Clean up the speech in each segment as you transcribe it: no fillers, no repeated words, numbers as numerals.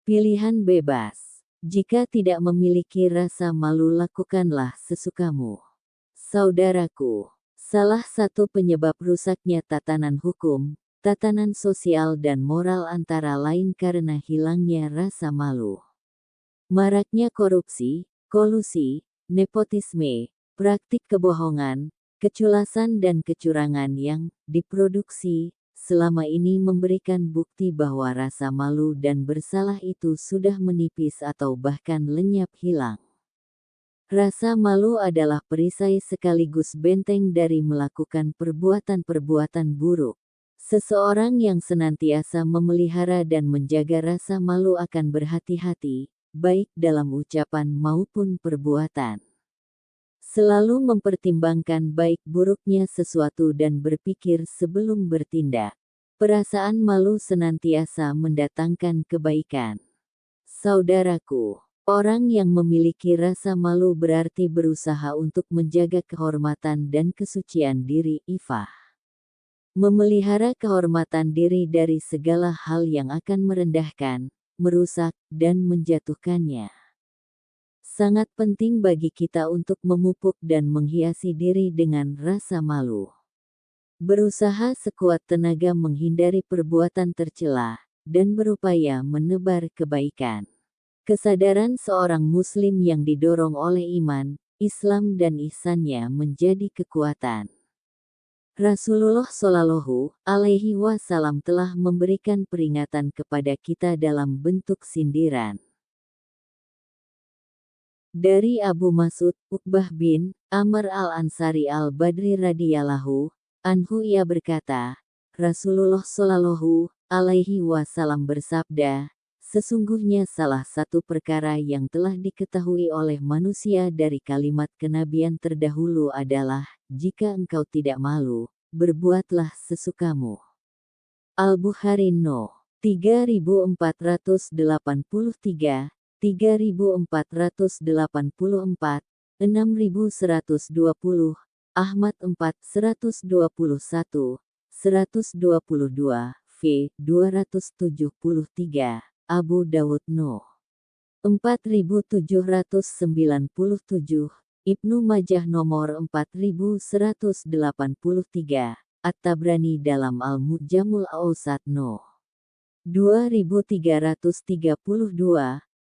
Pilihan bebas. Jika tidak memiliki rasa malu, lakukanlah sesukamu. Saudaraku, salah satu penyebab rusaknya tatanan hukum, tatanan sosial dan moral antara lain karena hilangnya rasa malu. Maraknya korupsi, kolusi, nepotisme, praktik kebohongan, keculasan dan kecurangan yang diproduksi selama ini memberikan bukti bahwa rasa malu dan bersalah itu sudah menipis atau bahkan lenyap hilang. Rasa malu adalah perisai sekaligus benteng dari melakukan perbuatan-perbuatan buruk. Seseorang yang senantiasa memelihara dan menjaga rasa malu akan berhati-hati, baik dalam ucapan maupun perbuatan. Selalu mempertimbangkan baik buruknya sesuatu dan berpikir sebelum bertindak. Perasaan malu senantiasa mendatangkan kebaikan. Saudaraku, orang yang memiliki rasa malu berarti berusaha untuk menjaga kehormatan dan kesucian diri Ifah. Memelihara kehormatan diri dari segala hal yang akan merendahkan, merusak, dan menjatuhkannya. Sangat penting bagi kita untuk memupuk dan menghiasi diri dengan rasa malu. Berusaha sekuat tenaga menghindari perbuatan tercela, dan berupaya menebar kebaikan. Kesadaran seorang muslim yang didorong oleh iman, Islam dan ihsannya menjadi kekuatan. Rasulullah Shallallahu Alaihi Wasallam telah memberikan peringatan kepada kita dalam bentuk sindiran. Dari Abu Mas'ud, Uqbah bin Amr al-Ansari al-Badri radhiyallahu anhu, ia berkata, Rasulullah Shallallahu Alaihi Wasallam bersabda, sesungguhnya salah satu perkara yang telah diketahui oleh manusia dari kalimat kenabian terdahulu adalah, jika engkau tidak malu, berbuatlah sesukamu. Al-Bukhari No. 3483, 3484, 6120, Ahmad 4, 121, 122, v. 273, Abu Dawud No. 4797, Ibnu Majah nomor 4183, At-Tabrani dalam Al-Mu'jamul Awsat No. 2332,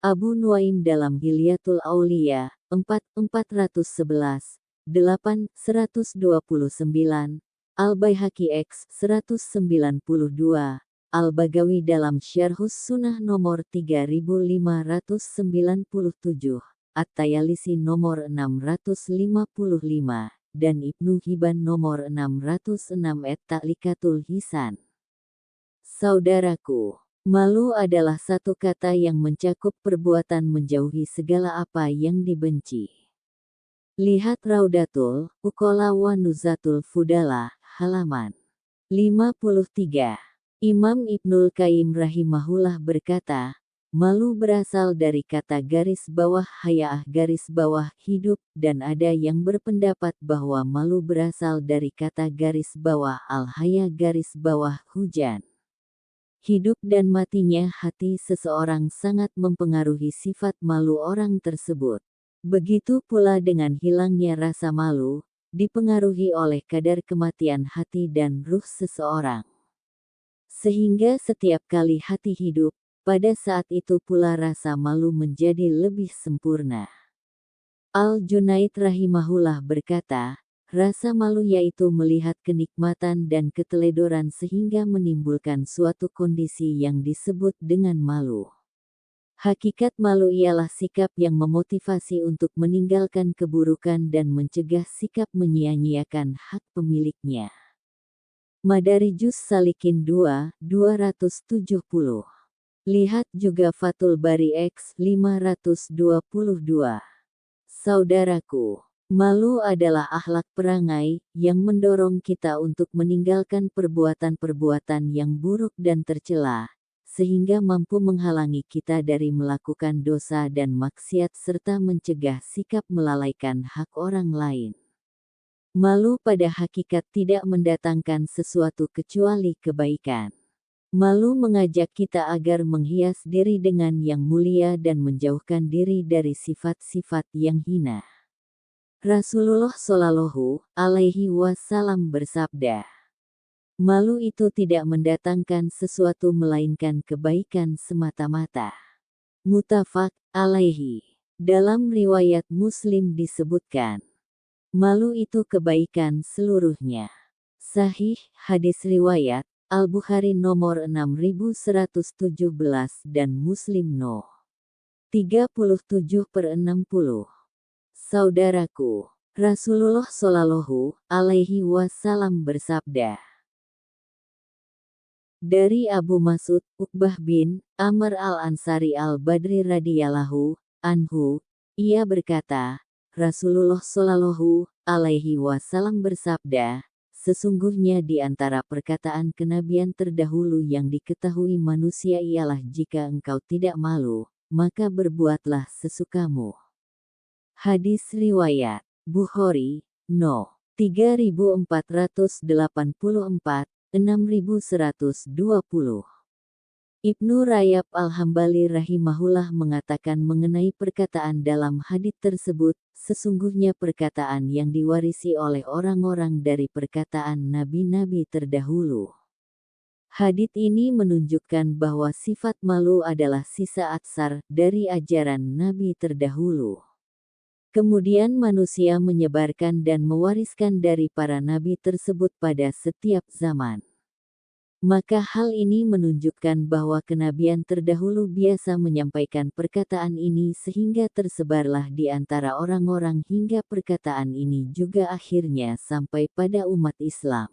Abu Nuaim dalam Hilyatul Auliya, 411, 8, 129, Al-Baihaqi X 192, Al-Bagawi dalam Syarhus Sunnah nomor 3597, At-Tayalisi nomor 655, dan Ibnu Hibban nomor 606 At-Ta'likatul Hisan. Saudaraku, malu adalah satu kata yang mencakup perbuatan menjauhi segala apa yang dibenci. Lihat Raudatul Uqala wa Nuzatul Fudala, halaman 53. Imam Ibnul Qayyim rahimahullah berkata, malu berasal dari kata garis bawah hayaah garis bawah hidup, dan ada yang berpendapat bahwa malu berasal dari kata garis bawah al-haya garis bawah hujan. Hidup dan matinya hati seseorang sangat mempengaruhi sifat malu orang tersebut. Begitu pula dengan hilangnya rasa malu, dipengaruhi oleh kadar kematian hati dan ruh seseorang. Sehingga setiap kali hati hidup, pada saat itu pula rasa malu menjadi lebih sempurna. Al-Junaid rahimahullah berkata, rasa malu yaitu melihat kenikmatan dan keteledoran sehingga menimbulkan suatu kondisi yang disebut dengan malu. Hakikat malu ialah sikap yang memotivasi untuk meninggalkan keburukan dan mencegah sikap menyia-nyiakan hak pemiliknya. Madarijus Salikin 2, 270. Lihat juga Fathul Bari X 522. Saudaraku, malu adalah akhlak perangai yang mendorong kita untuk meninggalkan perbuatan-perbuatan yang buruk dan tercela, sehingga mampu menghalangi kita dari melakukan dosa dan maksiat serta mencegah sikap melalaikan hak orang lain. Malu pada hakikat tidak mendatangkan sesuatu kecuali kebaikan. Malu mengajak kita agar menghias diri dengan yang mulia dan menjauhkan diri dari sifat-sifat yang hina. Rasulullah Shallallahu Alaihi Wasallam bersabda, malu itu tidak mendatangkan sesuatu melainkan kebaikan semata-mata. Muttafaq alaihi. Dalam riwayat Muslim disebutkan, malu itu kebaikan seluruhnya. Sahih hadis riwayat Al-Bukhari nomor 6117 dan Muslim no. 37/60. Saudaraku, Rasulullah Shallallahu Alaihi Wasallam bersabda. Dari Abu Mas'ud, Uqbah bin Amr al-Ansari al-Badri radhiyallahu anhu, ia berkata, Rasulullah Shallallahu Alaihi Wasallam bersabda, sesungguhnya di antara perkataan kenabian terdahulu yang diketahui manusia ialah jika engkau tidak malu, maka berbuatlah sesukamu. Hadis riwayat Bukhari, no. 3484, 6120. Ibnu Rajab Al-Hambali rahimahullah mengatakan mengenai perkataan dalam hadits tersebut, sesungguhnya perkataan yang diwarisi oleh orang-orang dari perkataan nabi-nabi terdahulu. Hadits ini menunjukkan bahwa sifat malu adalah sisa atsar dari ajaran nabi terdahulu. Kemudian manusia menyebarkan dan mewariskan dari para nabi tersebut pada setiap zaman. Maka hal ini menunjukkan bahwa kenabian terdahulu biasa menyampaikan perkataan ini sehingga tersebarlah di antara orang-orang hingga perkataan ini juga akhirnya sampai pada umat Islam.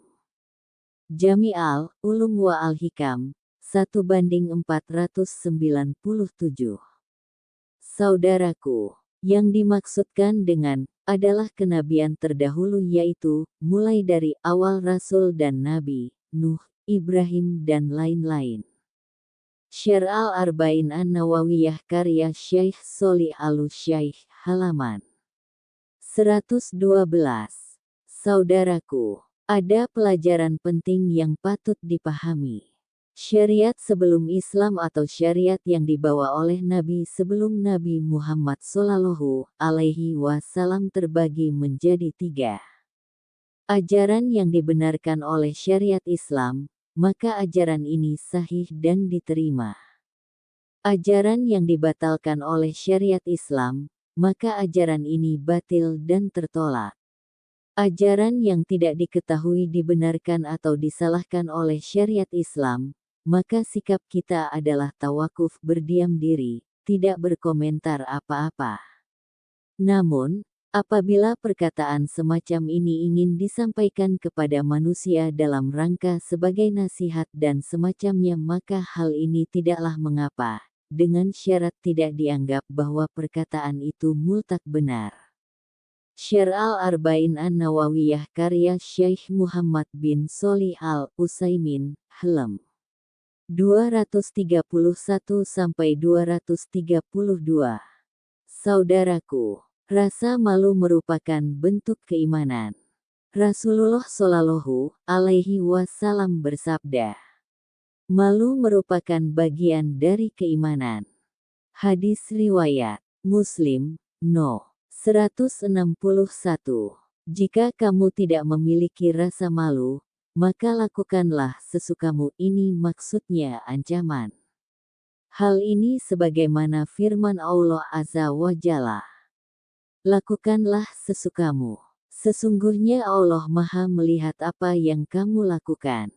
Jami' al-Ulum wa al-Hikam, 1:497. Saudaraku, yang dimaksudkan dengan adalah kenabian terdahulu yaitu, mulai dari awal Rasul dan Nabi, Nuh, Ibrahim dan lain-lain. Syarh Al-Arba'in An-Nawawiyah karya Syekh Sholih Al-Syekh, halaman 112. Saudaraku, ada pelajaran penting yang patut dipahami. Syariat sebelum Islam atau syariat yang dibawa oleh Nabi sebelum Nabi Muhammad Shallallahu Alaihi Wasallam terbagi menjadi 3. Ajaran yang dibenarkan oleh syariat Islam, maka ajaran ini sahih dan diterima. Ajaran yang dibatalkan oleh syariat Islam, maka ajaran ini batil dan tertolak. Ajaran yang tidak diketahui dibenarkan atau disalahkan oleh syariat Islam, maka sikap kita adalah tawakuf berdiam diri, tidak berkomentar apa-apa. Namun, apabila perkataan semacam ini ingin disampaikan kepada manusia dalam rangka sebagai nasihat dan semacamnya maka hal ini tidaklah mengapa, dengan syarat tidak dianggap bahwa perkataan itu mutlak benar. Syarh Al-Arba'in An-Nawawiyah karya Syekh Muhammad bin Sholih Al-Utsaimin, halaman 231-232. Saudaraku, rasa malu merupakan bentuk keimanan. Rasulullah Shallallahu Alaihi Wasallam bersabda, malu merupakan bagian dari keimanan. Hadis riwayat Muslim, no. 161. Jika kamu tidak memiliki rasa malu, maka lakukanlah sesukamu. Ini maksudnya ancaman. Hal ini sebagaimana firman Allah Azza wa Jalla. Lakukanlah sesukamu. Sesungguhnya Allah Maha melihat apa yang kamu lakukan.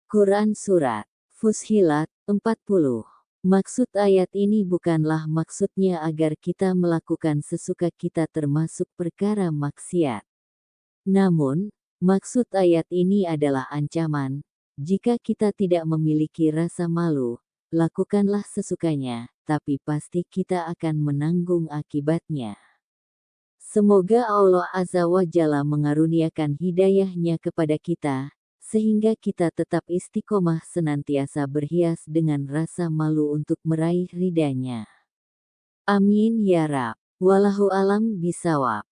Quran Surat Fussilat 40. Maksud ayat ini bukanlah maksudnya agar kita melakukan sesuka kita termasuk perkara maksiat. Namun, maksud ayat ini adalah ancaman, jika kita tidak memiliki rasa malu, lakukanlah sesukanya, tapi pasti kita akan menanggung akibatnya. Semoga Allah Azza wa Jalla mengaruniakan hidayahnya kepada kita, sehingga kita tetap istiqomah senantiasa berhias dengan rasa malu untuk meraih ridha-Nya. Amin ya Rabb. Wallahu alam bisawab.